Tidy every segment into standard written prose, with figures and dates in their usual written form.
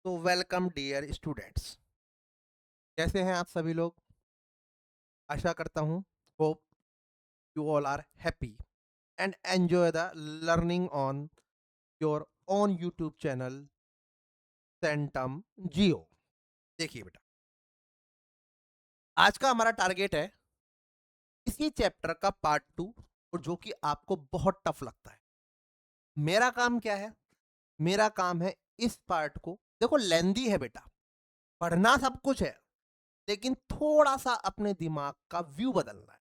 तो welcome dear students. कैसे हैं आप सभी लोग? आशा करता हूँ hope you all are happy and enjoy the learning on your own YouTube channel Centum जियो। देखिए बेटा, आज का हमारा टारगेट है इसी चैप्टर का पार्ट 2, और जो कि आपको बहुत टफ लगता है। मेरा काम क्या है? मेरा काम है इस पार्ट को, देखो लेंदी है बेटा, पढ़ना सब कुछ है, लेकिन थोड़ा सा अपने दिमाग का व्यू बदलना है।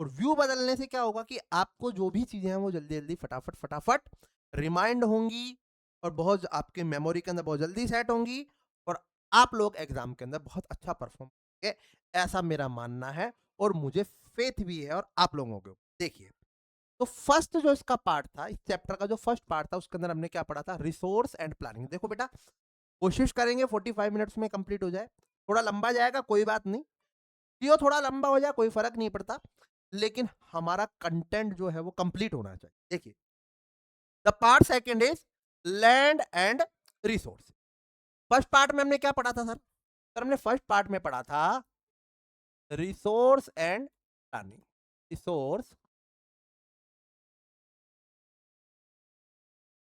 और व्यू बदलने से क्या होगा कि आपको जो भी चीजें हैं वो जल्दी जल्दी फटाफट फटाफट रिमाइंड होंगी, और बहुत आपके मेमोरी के अंदर बहुत जल्दी सेट होंगी, और आप लोग एग्जाम के अंदर बहुत अच्छा परफॉर्म करेंगे, ऐसा मेरा मानना है। और मुझे फेथ भी है और आप लोगों के ऊपर। देखिए, तो फर्स्ट जो इसका पार्ट था, इस चैप्टर का जो फर्स्ट पार्ट था, उसके अंदर हमने क्या पढ़ा था? Resource and planning. देखो बेटा, कोशिश करेंगे 45 मिनट्स में कंप्लीट हो जाए। थोड़ा लंबा जाएगा कोई बात नहीं, यो थोड़ा लंबा हो जाए कोई फर्क नहीं पड़ता, लेकिन हमारा कंटेंट जो है वो कंप्लीट होना चाहिए। देखिए, the part second is land and resource. First part में हमने क्या पढ़ा था सर? सर हमने फर्स्ट पार्ट में पढ़ा था resource and planning. Resource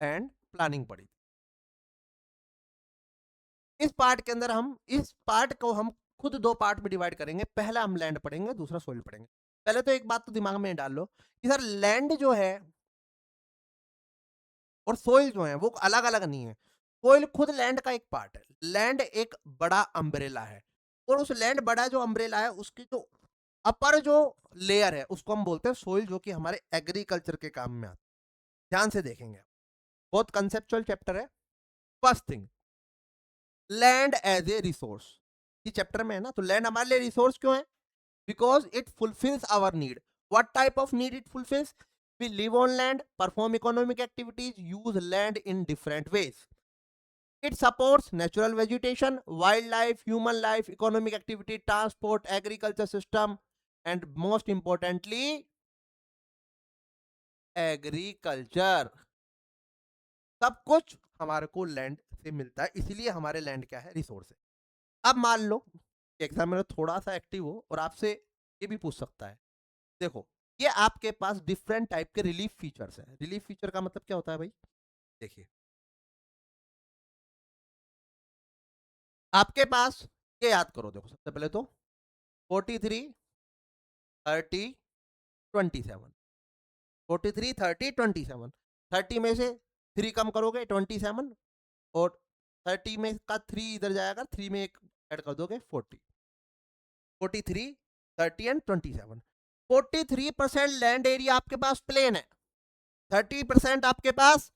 and planning पढ़ी। इस पार्ट के अंदर हम इस पार्ट को हम खुद दो पार्ट में डिवाइड करेंगे। पहला हम लैंड पढ़ेंगे, दूसरा सोइल पढ़ेंगे। पहले तो एक बात तो दिमाग में डाल लो कि सर लैंड जो है और सोइल जो है वो अलग अलग नहीं है। सोइल खुद लैंड का एक पार्ट है। लैंड एक बड़ा अम्ब्रेला है, और उस लैंड बड़ा जो अम्ब्रेला है उसकी जो अपर जो लेयर है उसको हम बोलते हैं सोइल, जो कि हमारे एग्रीकल्चर के काम में आता है। ध्यान से देखेंगे, बहुत कंसेप्चुअल चैप्टर है। First thing, land as a resource, ये चैप्टर में है ना, तो लैंड हमारे लिए रिसोर्स क्यों है? Because it fulfills our need. What type of need it fulfills? we live on land, perform economic activities, use land in different ways. It supports natural vegetation, wildlife, human life, economic activity, transport, agriculture system, and most importantly, agriculture. सब कुछ हमारे को land से मिलता है, इसीलिए हमारे land क्या है? रिसोर्स है। अब मान लो एग्जाम में थोड़ा सा एक्टिव हो और आपसे ये भी पूछ सकता है, देखो ये आपके पास डिफरेंट टाइप के रिलीफ फीचर्स है। रिलीफ फीचर का मतलब क्या होता है भाई? देखिए, आपके पास, ये याद करो, देखो सबसे पहले तो 43 30 27, 43 30 27, 30 में से 3 कम करोगे 27, और 30 में का 3 इधर जाएगा, 3 में एक ऐड कर दोगे 40, 43 30 एंड 27। 43% लैंड एरिया आपके पास प्लेन है, 30% आपके पास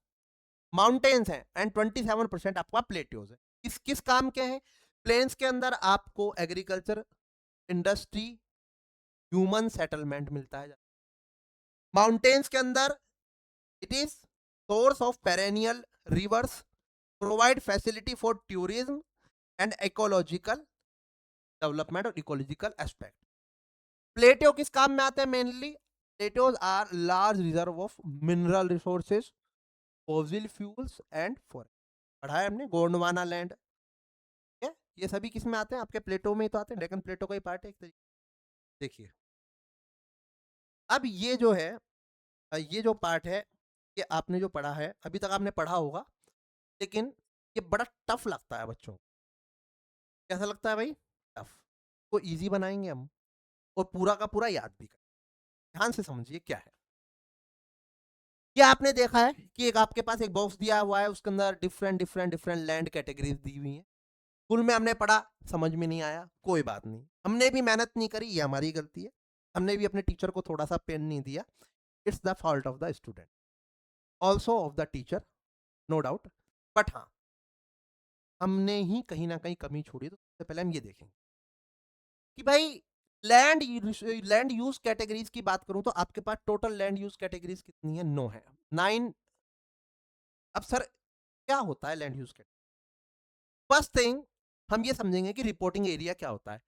माउंटेन्स हैं, एंड 27% आपका प्लेट्यूज है। किस किस काम के हैं? प्लेन्स के अंदर आपको एग्रीकल्चर, इंडस्ट्री, ह्यूमन सेटलमेंट मिलता है। माउंटेन्स के अंदर it is source of perennial rivers, provide facility for tourism and ecological development और इकोलॉजिकल एस्पेक्ट। प्लेटो किस काम में आते हैं मेनली? Plateaus are large reserve of mineral resources, fossil fuels and forest. पढ़ा है हमने गोंडवाना लैंड, है ये सभी किस में आते हैं? आपके प्लेटो में ही तो आते हैं, डेक्कन प्लेटो का ही पार्ट है एक तरीके। देखिए, अब ये जो है, ये जो पार्ट है, ये आपने जो पढ़ा है अभी तक आपने पढ़ा होगा, लेकिन ये बड़ा टफ लगता है बच्चों को। कैसा लगता है भाई? टफ। को इजी बनाएंगे हम, और पूरा का पूरा याद भी करें। ध्यान से समझिए क्या है। ये आपने देखा है कि एक आपके पास एक बॉक्स दिया हुआ है, उसके अंदर different different different land categories दी हुई हैं। स्कूल में हमने पढ़ा, समझ में नहीं आया, कोई बात नहीं, हमने भी मेहनत नहीं करी, ये हमारी गलती है। हमने भी अपने टीचर को थोड़ा सा पेन नहीं दिया। It's the fault of the student, also of the teacher, no doubt. But हाँ, हमने ही कहीं ना कहीं कमी छोड़ी। तो सबसे पहले हम ये देखेंगे कि भाई लैंड लैंड यूज कैटेगरीज की बात करूं तो आपके पास टोटल लैंड यूज कैटेगरीज कितनी है? 9 है, 9। अब सर क्या होता है land use category? First thing, हम ये समझेंगे कि रिपोर्टिंग एरिया क्या होता है,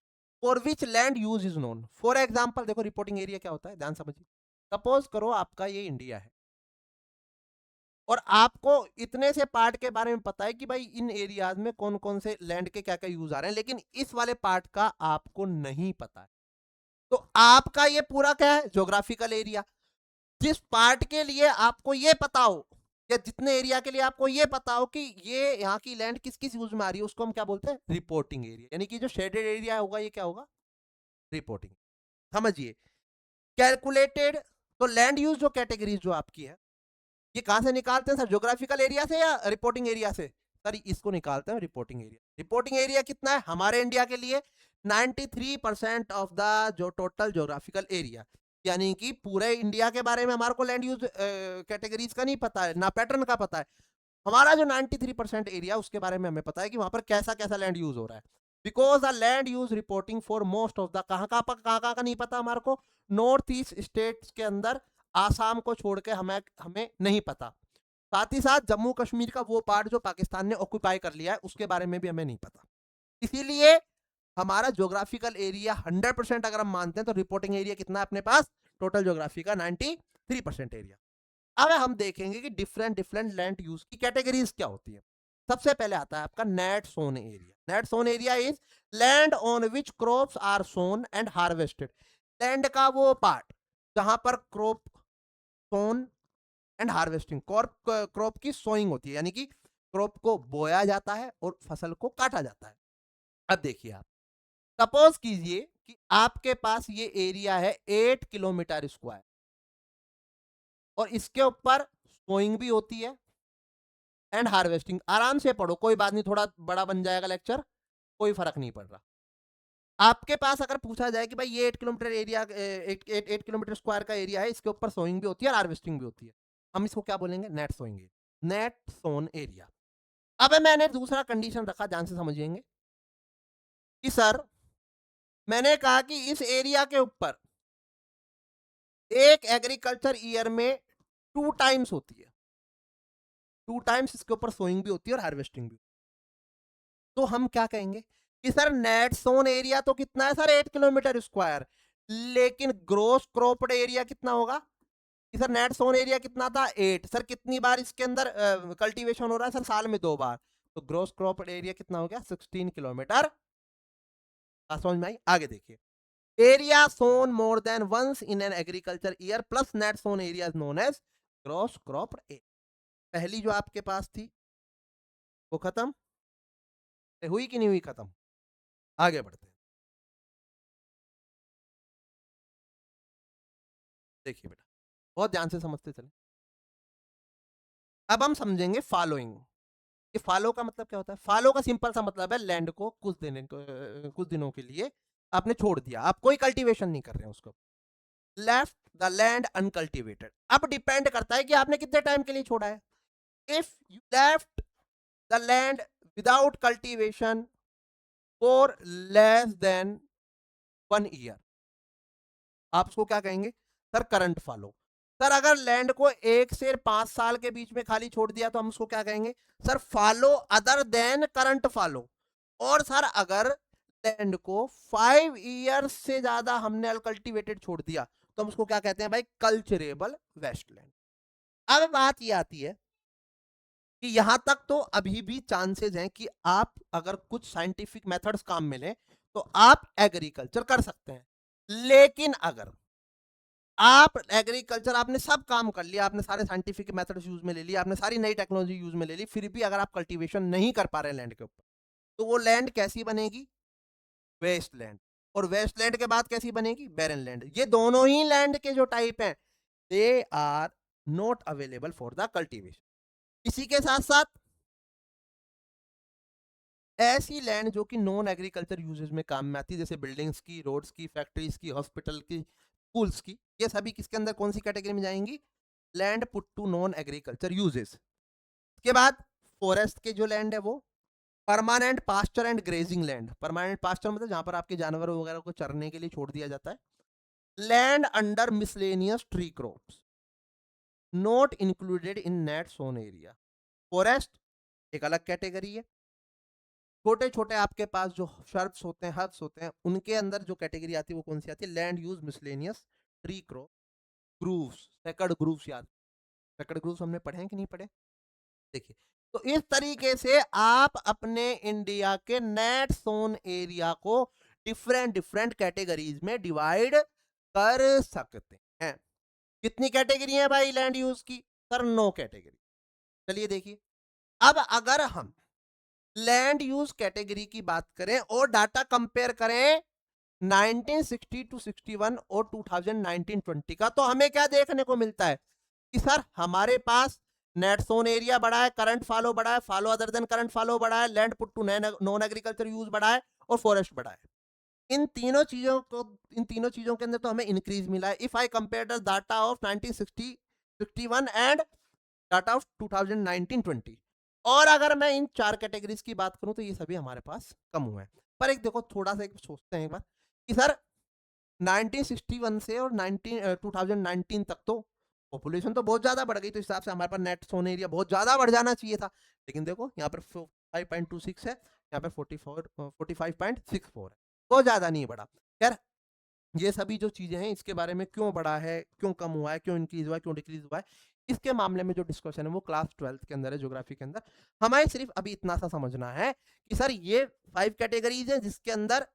for which land use is known. For example देखो, रिपोर्टिंग एरिया क्या होता है, ध्यान समझिए। सपोज करो आपका ये इंडिया है, और आपको इतने से पार्ट के बारे में पता है कि भाई इन एरियाज में कौन कौन से लैंड के क्या क्या यूज आ रहे हैं, लेकिन इस वाले पार्ट का आपको नहीं पता है। तो आपका ये पूरा क्या है, ज्योग्राफिकल एरिया। जिस पार्ट के लिए आपको ये पता हो, या जितने एरिया के लिए आपको ये पता हो कि ये यहाँ की लैंड किस किस यूज में आ रही है, उसको हम क्या बोलते हैं, रिपोर्टिंग एरिया। यानी कि जो शेडेड एरिया होगा ये क्या होगा, रिपोर्टिंग। समझिए, कैलकुलेटेड। तो लैंड यूज जो कैटेगरीज जो आपकी है, ये कहां से निकालते हैं सर, ज्योग्राफिकल एरिया से या रिपोर्टिंग एरिया से? सर इसको निकालते हैं रिपोर्टिंग एरिया। रिपोर्टिंग एरिया कितना है हमारे इंडिया के लिए, 93% ऑफ द जो टोटल ज्योग्राफिकल एरिया। यानी कि पूरे इंडिया के बारे में हमारे को लैंड यूज कैटेगरीज का नहीं पता है, ना पैटर्न का पता है। हमारा जो 93% एरिया उसके बारे में हमें पता है कि वहां पर कैसा कैसा लैंड यूज हो रहा है। Because the land use reporting for most of the, कहाँ का नहीं पता हमारे को, नॉर्थ ईस्ट स्टेट्स के अंदर आसाम को छोड़ के हमें हमें नहीं पता। साथ ही साथ जम्मू कश्मीर का वो पार्ट जो पाकिस्तान ने ऑक्यूपाई कर लिया है उसके बारे में भी हमें नहीं पता। इसीलिए हमारा ज्योग्राफिकल एरिया 100% अगर हम मानते हैं तो रिपोर्टिंग एरिया कितना है अपने पास, टोटल ज्योग्राफी का 93% एरिया। अब हम देखेंगे कि डिफरेंट डिफरेंट लैंड यूज की कैटेगरीज क्या होती है। सबसे पहले आता है आपका net sown area. Net sown area is land on which crops are sown and harvested. Land का वो पार्ट जहां पर crop sown and harvesting, crop की सोइंग होती है, यानी कि क्रॉप को बोया जाता है और फसल को काटा जाता है। अब देखिए आप, सपोज कीजिए कि आपके पास ये एरिया है 8 किलोमीटर स्क्वायर, और इसके ऊपर सोइंग भी होती है एंड हार्वेस्टिंग। आराम से पढ़ो, कोई बात नहीं, थोड़ा बड़ा बन जाएगा लेक्चर, कोई फर्क नहीं पड़ रहा। आपके पास अगर पूछा जाए कि भाई ये 8 किलोमीटर एरिया, 8 किलोमीटर स्क्वायर का एरिया है, इसके ऊपर सोइंग भी होती है और हार्वेस्टिंग भी होती है, हम इसको क्या बोलेंगे, net sowing area, net sown area. अब मैंने दूसरा कंडीशन रखा, ध्यान से समझिएंगे कि सर मैंने कहा कि इस एरिया के ऊपर एक एग्रीकल्चर ईयर में 2 टाइम्स होती है, 2 टाइम्स इसके ऊपर सोइंग भी होती है और हार्वेस्टिंग भी। तो हम क्या कहेंगे कि सर नेट सोन एरिया तो कितना है सर, 8 किलोमीटर स्क्वायर, लेकिन ग्रोस क्रॉप्ड एरिया कितना होगा कि सर नेट सोन एरिया कितना था 8, सर कितनी बार इसके अंदर कल्टीवेशन हो रहा है सर, साल में 2 बार, तो ग्रोस क्रॉप्ड एरिया कितना हो गया 16 किलोमीटर। समझ में आई? आगे देखिए, area sown more than once in an agriculture year plus net sown area is known as gross cropped area. पहली जो आपके पास थी वो खत्म हुई कि नहीं हुई, खत्म। आगे बढ़ते हैं, देखिए बेटा, बहुत ध्यान से समझते चले। अब हम समझेंगे फॉलोइंग। ये फॉलो का मतलब क्या होता है, फॉलो का सिंपल सा मतलब है लैंड को कुछ दिनों के लिए आपने छोड़ दिया, आप कोई कल्टीवेशन नहीं कर रहे हैं उसको, लेफ्ट द लैंड अनकल्टिवेटेड। अब डिपेंड करता है कि आपने कितने टाइम के लिए छोड़ा है। If you left the land without cultivation for less than 1 year, आप उसको क्या कहेंगे सर, करंट फॉलो। सर अगर लैंड को 1 से 5 साल के बीच में खाली छोड़ दिया तो हम उसको क्या कहेंगे sir, follow other than current follow. और सर अगर लैंड को 5 ईयर्स से ज्यादा हमने अनकल्टिवेटेड छोड़ दिया तो हम उसको क्या कहते हैं भाई, कल्चरेबल वेस्टलैंड। अब बात ये आती है कि यहां तक तो अभी भी चांसेस हैं कि आप अगर कुछ साइंटिफिक मेथड्स काम में लें तो आप एग्रीकल्चर कर सकते हैं। लेकिन अगर आप एग्रीकल्चर, आपने सब काम कर लिया, आपने सारे साइंटिफिक मेथड्स यूज में ले लिया, आपने सारी नई टेक्नोलॉजी यूज में ले ली, फिर भी अगर आप कल्टीवेशन नहीं कर पा रहे लैंड के ऊपर, तो वो लैंड कैसी बनेगी, वेस्ट लैंड। और वेस्ट लैंड के बाद कैसी बनेगी, बैरन लैंड। ये दोनों ही लैंड के जो टाइप हैं they are not available for the cultivation. इसी के साथ साथ ऐसी लैंड जो कि नॉन एग्रीकल्चर यूजेस में काम में आती है, जैसे बिल्डिंग्स की, रोड्स की, फैक्ट्रीज की, हॉस्पिटल की, स्कूल्स की, ये सभी किसके अंदर कौन सी कैटेगरी में जाएंगी, land put to non agriculture uses. इसके बाद फॉरेस्ट के जो लैंड है वो permanent pasture and grazing land. Permanent pasture मतलब जहां पर आपके जानवर वगैरह को चरने के लिए छोड़ दिया जाता है। Land under miscellaneous tree crops not included in net sown area. Forest एक अलग कैटेगरी है। छोटे छोटे आपके पास जो शर्ब्स होते हैं, हर्ब्स होते हैं, उनके अंदर जो कैटेगरी आती है वो कौन सी आती है, land use miscellaneous tree crop groves, second groves याद। सेक्टर ग्रुप्स हमने पढ़े हैं कि नहीं पढ़े? देखिए, तो इस तरीके से आप अपने इंडिया के नेट सोन एरिया को डिफरेंट डिफरेंट कैटेगरीज में डिवाइड कर सकते हैं। कितनी कैटेगरी है भाई लैंड यूज की? Sir 9 category. चलिए देखिए, अब अगर हम लैंड यूज कैटेगरी की बात करें और डाटा कंपेयर करें 1960 टू 61 और 2019-20 का, तो हमें क्या देखने को मिलता है कि सर हमारे पास नेट सोन एरिया बढ़ा है, करंट फॉलो बढ़ा है, fallow other than current fallow बढ़ा है, land put to non agriculture use बढ़ा है और फॉरेस्ट बढ़ा है। इन तीनों चीजों के अंदर तो हमें इंक्रीज मिला है। If I compare the data of 1960 61 and data of 2019-20, और अगर मैं इन 4 कैटेगरीज की बात करूं तो ये सभी हमारे पास कम हुए हैं। पर एक देखो, थोड़ा सा एक सोचते हैं एक बार कि सर 1961 से और 2019 तक तो पॉपुलेशन तो बहुत ज्यादा बढ़ गई, तो इस हिसाब से हमारे पास नेट सोन एरिया बहुत ज्यादा बढ़ जाना चाहिए था। लेकिन देखो यहाँ पर 5.26 है, यहाँ पर 45.64 है, बहुत ज्यादा नहीं बढ़ा। खैर, ये सभी जो चीजें हैं इसके बारे में क्यों बढ़ा है, क्यों कम हुआ है, क्यों इंक्रीज हुआ है, क्यों डिक्रीज हुआ है, इसके मामले में जो डिस्कशन है वो क्लास 12th के अंदर है, ज्योग्राफी के अंदर। हमें सिर्फ अभी इतना सा समझना है कि सर ये 5 कैटेगरीज है जिसके अंदर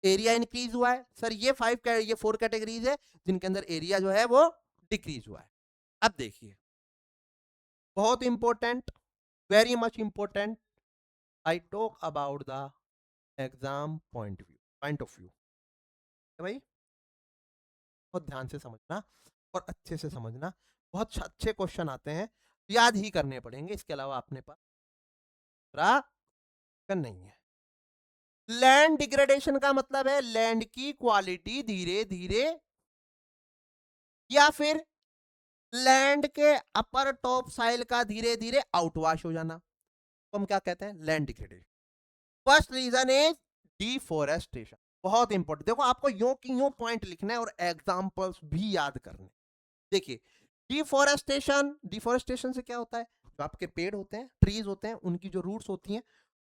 एरिया इंक्रीज हुआ है, सर ये 4 कैटेगरीज है जिनके अंदर एरिया जो है वो डिक्रीज हुआ है। अब देखिए, बहुत important, very much important, I talk about the exam point of view भाई, बहुत ध्यान से समझना और अच्छे से समझना। बहुत अच्छे क्वेश्चन आते हैं, याद ही करने पड़ेंगे, इसके अलावा अपने पास नहीं है। लैंड डिग्रेडेशन का मतलब है लैंड की क्वालिटी धीरे धीरे, या फिर लैंड के अपर टॉप साइल का धीरे धीरे आउटवाश हो जाना, तो हम क्या कहते हैं? Land degradation. First reason is deforestation. बहुत इंपॉर्टेंट, देखो आपको यूं की यूं पॉइंट लिखना है और एग्जांपल्स भी याद करने। देखिए, डिफोरेस्टेशन से क्या होता है? जो आपके पेड़ होते हैं, ट्रीज होते हैं, उनकी जो रूट्स होती हैं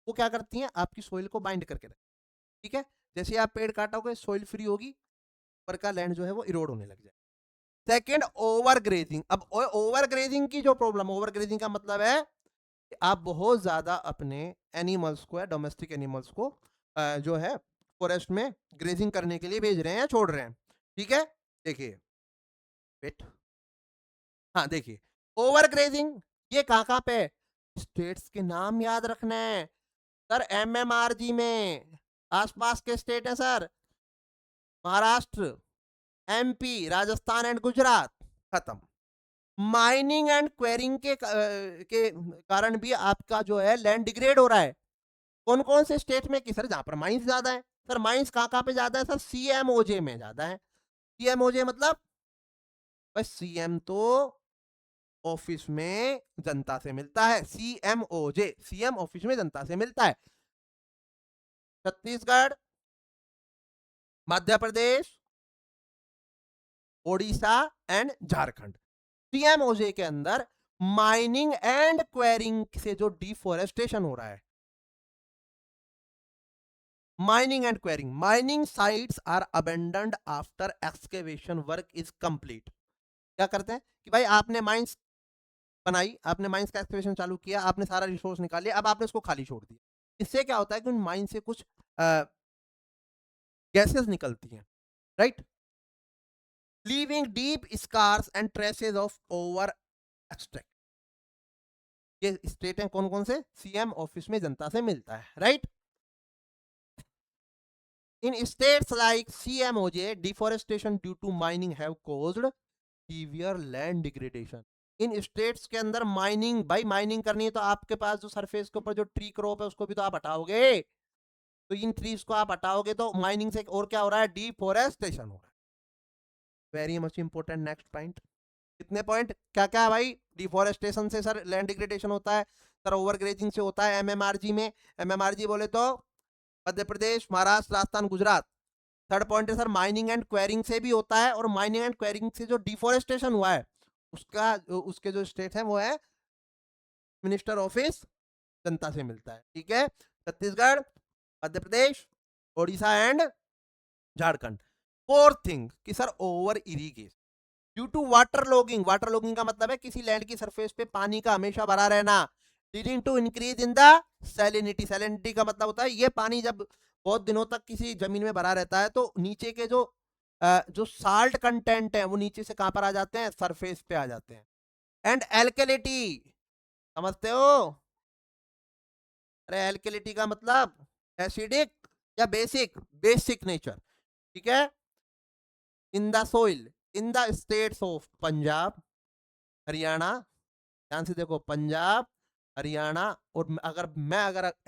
वो क्या करती हैं? आपकी सोइल को बाइंड करके रखती है। ठीक है, जैसे आप पेड़ काटोगे सोइल फ्री होगी, पर का लैंड जो है वो इरोड होने लग जाए। Second, over grazing. अब ओवर ग्रेजिंग की जो प्रॉब्लम, ओवर ग्रेजिंग का मतलब है कि आप बहुत ज्यादा अपने एनिमल्स को, डोमेस्टिक एनिमल्स को जो है फॉरेस्ट में ग्रेजिंग करने के लिए भेज रहे हैं या छोड़ रहे हैं। ठीक है, देखिए वेट, हाँ देखिए, ओवर ग्रेजिंग ये कहाँ पे? स्टेट्स के नाम याद रखना है सर, एमएमआरजी में आसपास के स्टेट है sir, Maharashtra, MP, Rajasthan and Gujarat. खत्म। माइनिंग एंड क्वेरिंग के कारण भी आपका जो है लैंड डिग्रेड हो रहा है। कौन कौन से स्टेट में? कि सर जहां पर माइंस ज्यादा है। सर माइंस कहाँ कहाँ पे ज्यादा है? सर सीएमओजे में ज्यादा है। सीएमओजे मतलब बस सीएम तो ऑफिस में जनता से मिलता है, सीएमओजे, सीएम ऑफिस में जनता से मिलता है। छत्तीसगढ़, मध्य प्रदेश, ओडिशा एंड झारखंड, सीएमओजे के अंदर माइनिंग एंड क्वेरिंग से जो डिफोरेस्टेशन हो रहा है, mining and quarrying, mining sites are abandoned after excavation work is complete. क्या करते हैं कि भाई आपने माइंस बनाई, आपने माइंस का एक्सकेवेशन चालू किया, आपने सारा रिसोर्स निकाल लिया, अब आपने उसको खाली छोड़ दिया। इससे क्या होता है कि उन माइन से कुछ गैसेस निकलती हैं, right, leaving deep scars and traces of over extract. ये स्टेट हैं कौन कौन से? सीएम ऑफिस में जनता से मिलता है, right. In states like CMOJ, deforestation due to mining have caused severe land degradation. In states के अंदर माइनिंग, भाई माइनिंग करनी है तो आपके पास जो सरफेस के ऊपर जो ट्री क्रॉप है उसको भी तो आप हटाओगे, तो इन ट्रीज को आप हटाओगे तो माइनिंग से और क्या हो रहा है? डिफोरेस्टेशन हो रहा है। Very much important next point. कितने पॉइंट, क्या क्या है भाई? डिफोरेस्टेशन से सर लैंड डिग्रेडेशन होता है, सर ओवर ग्रेजिंग से होता है एमएमआरजी में। एमएमआरजी बोले तो मध्य प्रदेश, महाराष्ट्र, राजस्थान, गुजरात। थर्ड पॉइंट है सर माइनिंग एंड क्वेरिंग से भी होता है, और माइनिंग एंड क्वेरिंग से जो डिफोरेस्टेशन हुआ है उसका उसके जो स्टेट है वो है मिनिस्टर ऑफिस, जनता से मिलता है। ठीक है, Chhattisgarh, Madhya Pradesh, Odisha and Jharkhand. Fourth thing कि sir over irrigation, due to water logging, water logging का मतलब है किसी लैंड की सरफेस पे पानी का हमेशा भरा रहना, leading to increase in the salinity. Salinity का मतलब होता है ये पानी जब बहुत दिनों तक किसी जमीन में भरा रहता है तो नीचे के जो साल्ट कंटेंट है वो नीचे से कहां पर आ जाते हैं, सरफेस पे आ जाते हैं। एंड एल्केलिटी, समझते हो? अरे एल्केलिटी का मतलब एसिडिक या बेसिक, बेसिक नेचर, ठीक है। In the soil in the states of Punjab, Haryana, ध्यान से देखो, पंजाब, हरियाणा, और अगर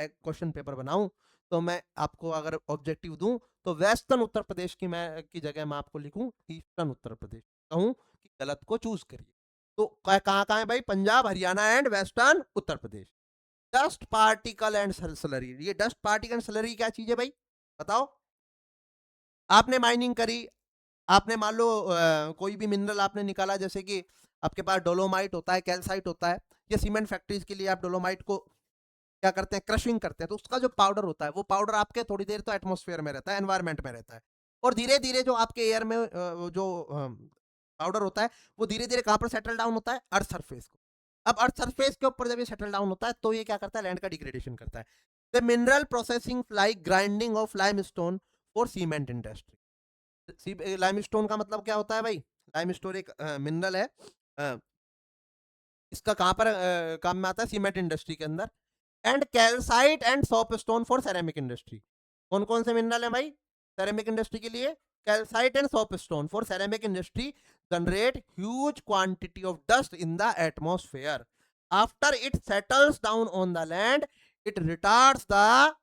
क्वेश्चन पेपर बनाऊं तो मैं आपको अगर ऑब्जेक्टिव दूं तो वेस्टर्न उत्तर प्रदेश की जगह मैं आपको लिखूं ईस्टर्न उत्तर प्रदेश, कहूं कि गलत को चूज करिए। तो कहां कहां है भाई? Punjab, Haryana and western Uttar Pradesh. Dust particle and slurry, ये डस्ट पार्टिकल एंड स्लरी क्या चीज है भाई, बताओ? आपने माइनिंग करी, आपने मान लो कोई भी मिनरल आपने निकाला, जैसे कि आपके पास डोलोमाइट होता है, कैल्साइट होता है, या सीमेंट फैक्ट्रीज के लिए आप डोलोमाइट को क्या करते हैं, क्रशिंग करते हैं, तो उसका जो पाउडर होता है वो पाउडर आपके थोड़ी देर तो एटमॉस्फेयर में रहता है, एनवायरमेंट में रहता है, और धीरे धीरे जो आपके एयर में जो पाउडर होता है वो धीरे धीरे कहां पर सेटल डाउन होता है, अर्थ सरफेस को। अब अर्थ सरफेस के ऊपर जब ये सेटल डाउन होता है तो ये क्या करता है, लैंड का डिग्रेडेशन करता है। The mineral processing like grinding of limestone for cement industry. Limestone का मतलब क्या होता है भाई? लाइमस्टोन एक मिनरल है, अ, इसका कहां पर काम में आता है, सीमेंट इंडस्ट्री के अंदर। And calcite and soapstone for ceramic industry. कौन कौन से मिनरल है भाई सेरेमिक इंडस्ट्री के लिए? Calcite and soapstone for ceramic industry generate huge quantity of dust in the atmosphere. After it settles down on the land, it retards the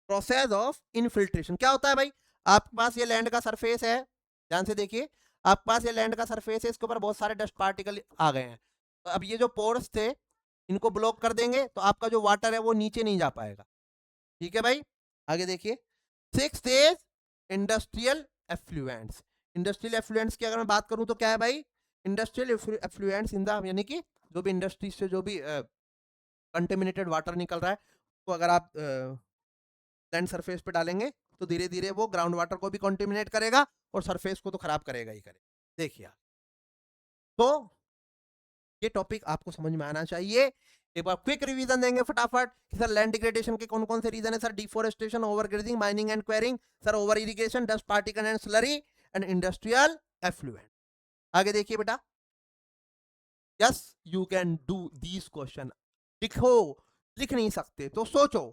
process of infiltration. क्या होता है भाई, आपके पास ये लैंड का सरफेस है, ध्यान से देखिए, आपके पास ये लैंड का सरफेस है, इसके ऊपर बहुत सारे डस्ट पार्टिकल आ गए हैं, तो अब ये जो पोर्स थे इनको ब्लॉक कर देंगे तो आपका जो वाटर है वो नीचे नहीं जा पाएगा, ठीक है भाई। आगे देखिए, 6 is industrial effluents. Industrial effluents की अगर मैं बात करूं तो क्या है भाई, इंडस्ट्रियल एफ्लुएंट्स इन द, यानी कि जो भी इंडस्ट्री से जो भी कंटेमिनेटेड वाटर निकल रहा है, तो अगर आप लैंड सरफेस पे डालेंगे तो धीरे धीरे वो ग्राउंड वाटर को भी कॉन्टेमिनेट करेगा और सरफेस को तो खराब करेगा ही करेगा। देखिए, तो ये टॉपिक आपको समझ में आना चाहिए। एक बार क्विक रिवीजन देंगे फटाफट कि सर लैंड डिग्रेडेशन के कौन कौन से रीजन है। Sir deforestation, overgrazing, mining and quarrying, sir over irrigation, dust particle and slurry, and industrial effluent. आगे देखिए बेटा, yes you can do these question. लिखो, लिख नहीं सकते तो सोचो।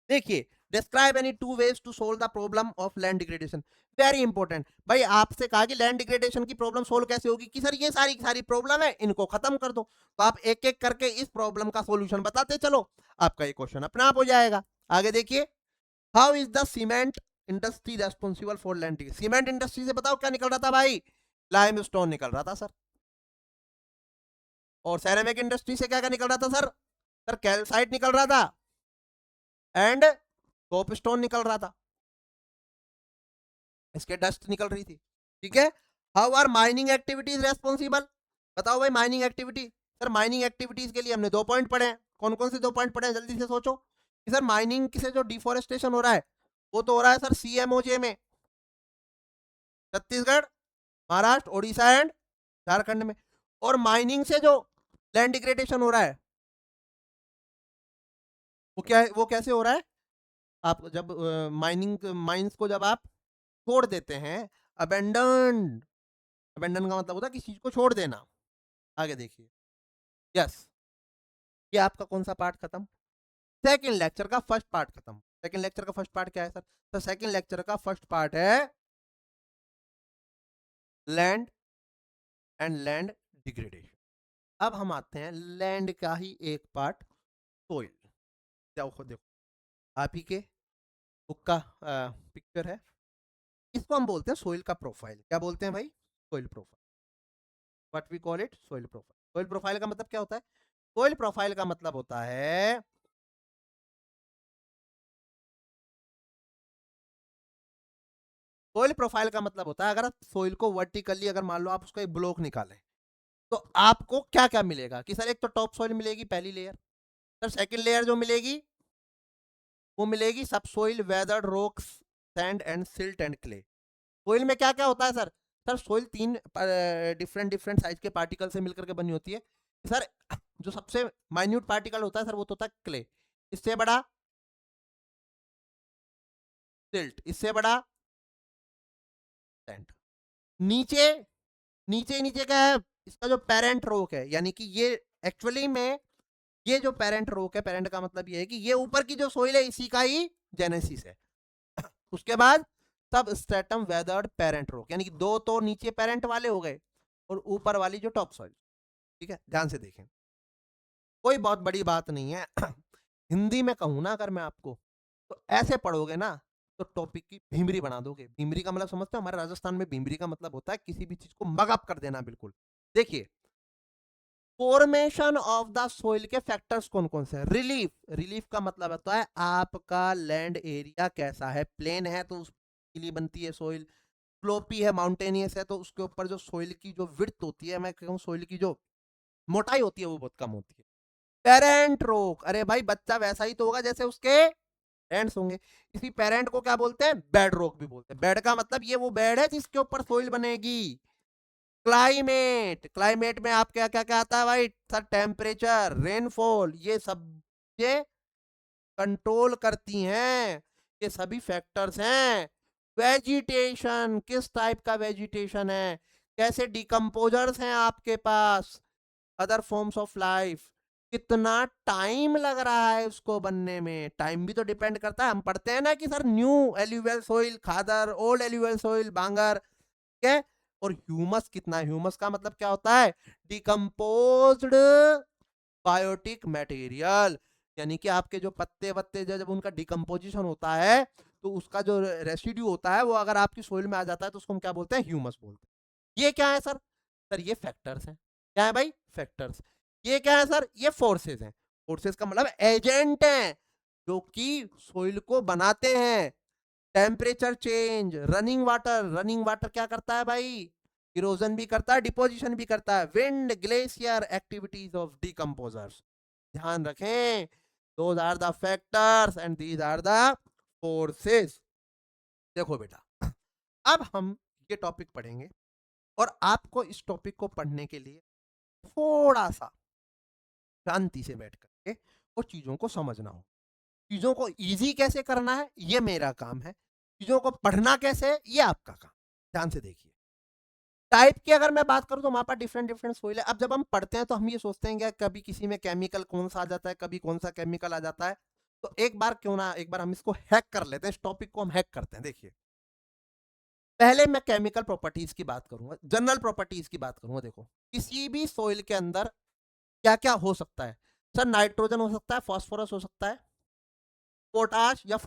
देखिए, describe any 2 ways to solve the problem of land degradation. Very important भाई, आपसे कहा कि लैंड डिग्रेडेशन की प्रॉब्लम सोल्व कैसे होगी, कि सर ये सारी सारी प्रॉब्लम है इनको खत्म कर दो, तो आप एक एक करके इस प्रॉब्लम का सॉल्यूशन बताते चलो, आपका ये क्वेश्चन अपने आप हो जाएगा। आगे देखिए, how is the cement industry responsible for land. Cement industry से बताओ क्या निकल रहा था भाई, लाइमस्टोन निकल रहा था सर। और सेरेमिक इंडस्ट्री से क्या क्या निकल रहा था सर? सर कैल्साइट निकल रहा था एंड सोपस्टोन निकल रहा था, इसके डस्ट निकल रही थी, ठीक है। How are mining activities responsible, बताओ भाई mining activity. Sir mining activities के लिए हमने 2 पॉइंट पढ़े हैं, कौन कौन से 2 पॉइंट पढ़े हैं, जल्दी से सोचो। कि सर माइनिंग से जो डिफोरेस्टेशन हो रहा है वो तो हो रहा है सर सीएमओजे में, छत्तीसगढ़, महाराष्ट्र, उड़ीसा एंड झारखंड में। और माइनिंग से जो लैंड डिग्रेडेशन हो रहा है वो क्या है, वो कैसे हो रहा है? आप जब माइंस को जब आप छोड़ देते हैं, अबेंडन, अबेंडन का मतलब होता है किसी चीज को छोड़ देना। आगे देखिए, यस, ये आपका कौन सा पार्ट खत्म? सेकंड लेक्चर का फर्स्ट पार्ट खत्म। सेकंड लेक्चर का फर्स्ट पार्ट क्या है सर? तो सेकंड लेक्चर का फर्स्ट पार्ट है लैंड एंड लैंड डिग्रेडेशन। अब हम आते हैं लैंड का ही एक पार्ट, सोइल। देखो देखो, आप ही के बुक का पिक्चर है, इसको हम बोलते हैं सोइल का प्रोफाइल। क्या बोलते हैं भाई? Soil profile. What we call it, soil profile. Soil profile का मतलब क्या होता है? सोइल प्रोफाइल का मतलब होता है सोइल प्रोफाइल का मतलब होता है अगर आप सोइल को वर्टिकली, अगर मान लो आप उसका एक ब्लॉक निकालें तो आपको क्या क्या मिलेगा, कि सर एक तो टॉप सोइल मिलेगी, पहली लेयर। सर सेकंड लेयर जो मिलेगी वो मिलेगी सब soil, weathered rocks, sand and silt and clay. Soil में क्या क्या होता है sir? Sir soil 3 different different size के पार्टिकल से मिलकर के बनी होती है सर। जो सबसे माइन्यूट पार्टिकल होता है सर वो तो होता है क्ले, इससे बड़ा सिल्ट, इससे बड़ा सैंड। नीचे नीचे नीचे क्या है, इसका जो पेरेंट रॉक है, यानी कि ये एक्चुअली में ये जो पेरेंट रॉक है, पेरेंट का मतलब ये है कि ये ऊपर की जो सोइल है इसी का ही जेनेसिस है। उसके बाद सब स्ट्रेटम वेदर्ड पेरेंट रॉक, यानी कि दो तो नीचे पेरेंट वाले हो गए और ऊपर वाली जो टॉप सॉइल। ठीक है, ध्यान से देखें, कोई बहुत बड़ी बात नहीं है। हिंदी में कहूं ना अगर मैं आपको, तो ऐसे पढ़ोगे ना तो टॉपिक की भीमरी बना दोगे। भीमरी का मतलब समझते हो, हमारे राजस्थान में भीमरी का मतलब होता है किसी भी चीज को मगअप कर देना। बिल्कुल देखिए, फॉर्मेशन ऑफ द सोइल के फैक्टर्स कौन कौन से हैं। रिलीफ, रिलीफ का मतलब होता है आपका लैंड एरिया कैसा है, प्लेन है तो उसके लिए बनती है सोइल, स्लोपी है माउंटेनियस है तो उसके ऊपर जो सोइल की जो विड्थ होती है, मैं कहूँ सोइल की जो मोटाई होती है वो बहुत कम होती है। पेरेंट रोक, अरे भाई बच्चा वैसा ही तो होगा जैसे उसके पेरेंट्स होंगे। इसी पेरेंट को क्या बोलते हैं, बेड रोक भी बोलते हैं। बेड का मतलब ये वो बेड है जिसके ऊपर सोइल बनेगी। क्लाइमेट, क्लाइमेट में आप क्या क्या क्या आता है भाई सर, टेम्परेचर, रेनफॉल, ये सब ये कंट्रोल करती हैं, ये सभी फैक्टर्स हैं। वेजिटेशन, किस टाइप का वेजिटेशन है, कैसे डिकम्पोजर्स हैं आपके पास, अदर फॉर्म्स ऑफ लाइफ, कितना टाइम लग रहा है उसको बनने में, टाइम भी तो डिपेंड करता है। हम पढ़ते हैं ना कि सर न्यू एल्यूवियल सोइल खादर, ओल्ड एल्यूवियल सोइल बांगर, ठीक है। और ह्यूमस कितना है, ह्यूमस का मतलब क्या होता है, डिकम्पोज्ड बायोटिक मटेरियल, यानी कि आपके जो पत्ते वत्ते जब उनका डिकम्पोजिशन होता है तो उसका जो रेसिड्यू होता है वो अगर आपकी सोइल में आ जाता है तो उसको हम क्या बोलते हैं, ह्यूमस बोलते हैं। ये क्या है सर, सर ये फैक्टर्स हैं। क्या है भाई, फैक्टर्स। ये क्या है सर, ये फोर्सेस हैं। फोर्सेस का मतलब एजेंट हैं जो कि सोइल को बनाते हैं। Temperature change, running water, running water क्या करता है भाई, इरोजन भी करता है, डिपोजिशन भी करता है। Wind, glacier, activities of decomposers, ध्यान रखें, those are the factors and these are the forces. देखो बेटा, अब हम ये टॉपिक पढ़ेंगे और आपको इस टॉपिक को पढ़ने के लिए थोड़ा सा शांति से बैठ करके वो चीजों को समझना हो। चीजों को इजी कैसे करना है ये मेरा काम है, चीजों को पढ़ना कैसे है ये आपका काम। ध्यान से देखिए, टाइप की अगर मैं बात करूं तो हमारे पास डिफरेंट डिफरेंट सोइल है। अब जब हम पढ़ते हैं तो हम ये सोचते हैं कि कभी किसी में केमिकल कौन सा आ जाता है, कभी कौन सा केमिकल आ जाता है। तो एक बार क्यों ना एक बार हम इसको हैक कर लेते हैं, इस टॉपिक को हम हैक करते हैं। देखिए, पहले मैं केमिकल प्रॉपर्टीज की बात करूंगा, जनरल प्रॉपर्टीज की बात करूंगा। देखो, किसी भी सोइल के अंदर क्या क्या हो सकता है। सर नाइट्रोजन हो सकता है, फास्फोरस हो सकता है, पोटाश या